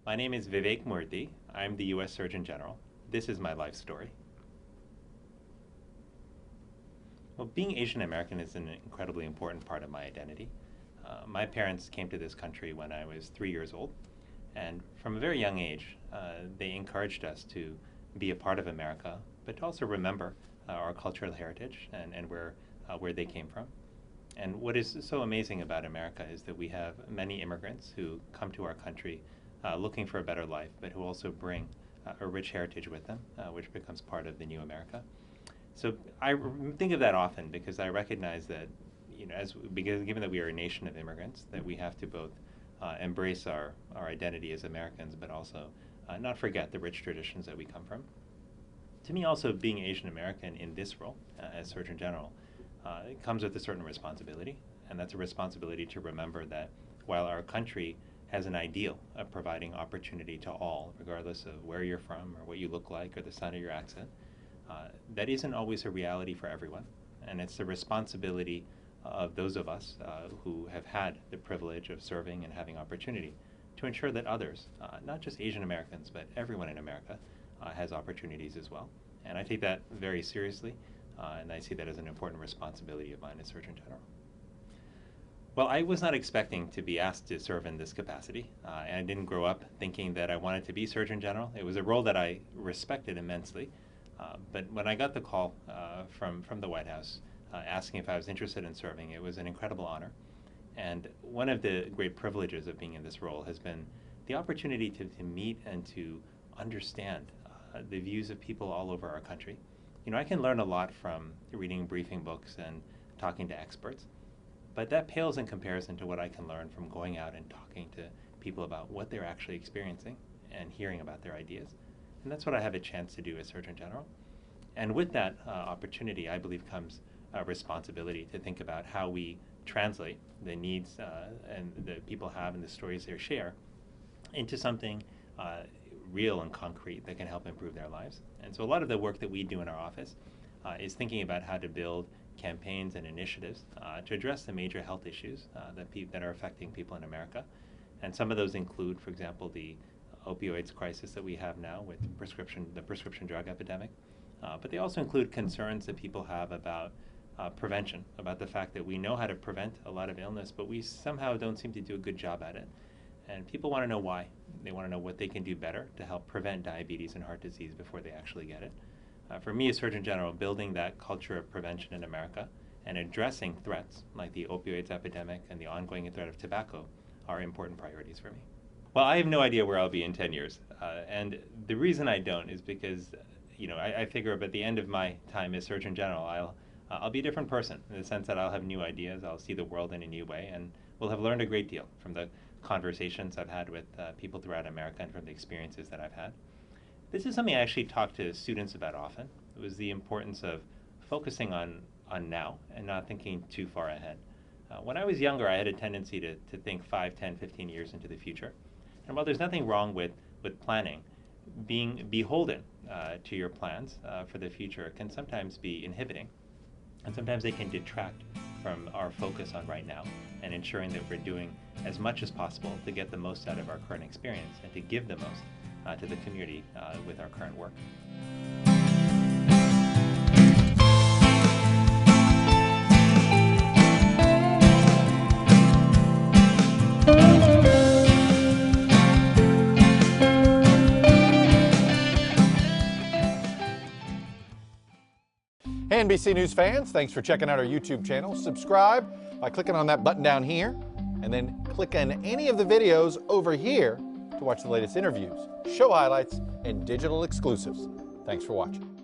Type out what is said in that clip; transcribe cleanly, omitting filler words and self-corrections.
My name is Vivek Murthy. I'm the U.S. Surgeon General. This is my life story. Well, being Asian American is an incredibly important part of my identity. My parents came to this country when I was 3 years old, and from a very young age, they encouraged us to be a part of America, but to also remember our cultural heritage and where they came from. And what is so amazing about America is that we have many immigrants who come to our country looking for a better life, but who also bring a rich heritage with them, which becomes part of the new America. So I think of that often because I recognize that, given that we are a nation of immigrants, that we have to both embrace our identity as Americans, but also not forget the rich traditions that we come from. To me, also being Asian American in this role as Surgeon General, it comes with a certain responsibility, and that's a responsibility to remember that while our country has an ideal of providing opportunity to all, regardless of where you're from or what you look like or the sound of your accent, that isn't always a reality for everyone. And it's the responsibility of those of us who have had the privilege of serving and having opportunity to ensure that others, not just Asian Americans, but everyone in America, has opportunities as well. And I take that very seriously, and I see that as an important responsibility of mine as Surgeon General. Well, I was not expecting to be asked to serve in this capacity, and I didn't grow up thinking that I wanted to be Surgeon General. It was a role that I respected immensely, but when I got the call from the White House asking if I was interested in serving, it was an incredible honor. And one of the great privileges of being in this role has been the opportunity to meet and to understand the views of people all over our country. I can learn a lot from reading briefing books and talking to experts, but that pales in comparison to what I can learn from going out and talking to people about what they're actually experiencing and hearing about their ideas. And that's what I have a chance to do as Surgeon General. And with that opportunity, I believe, comes a responsibility to think about how we translate the needs and that people have and the stories they share into something real and concrete that can help improve their lives. And so a lot of the work that we do in our office is thinking about how to build campaigns and initiatives to address the major health issues that are affecting people in America. And some of those include, for example, the opioids crisis that we have now with the prescription drug epidemic. But they also include concerns that people have about prevention, about the fact that we know how to prevent a lot of illness, but we somehow don't seem to do a good job at it. And people want to know why. They want to know what they can do better to help prevent diabetes and heart disease before they actually get it. For me as Surgeon General, building that culture of prevention in America and addressing threats like the opioids epidemic and the ongoing threat of tobacco are important priorities for me. Well, I have no idea where I'll be in 10 years. And the reason I don't is because, I figure at the end of my time as Surgeon General, I'll be a different person in the sense that I'll have new ideas, I'll see the world in a new way, and will have learned a great deal from the conversations I've had with people throughout America and from the experiences that I've had. This is something I actually talk to students about often. It was the importance of focusing on now and not thinking too far ahead. When I was younger, I had a tendency to think 5, 10, 15 years into the future. And while there's nothing wrong with planning, being beholden to your plans for the future can sometimes be inhibiting. And sometimes they can detract from our focus on right now and ensuring that we're doing as much as possible to get the most out of our current experience and to give the most to the community with our current work. Hey, NBC News fans, thanks for checking out our YouTube channel. Subscribe by clicking on that button down here, and then click on any of the videos over here to watch the latest interviews, show highlights, and digital exclusives. Thanks for watching.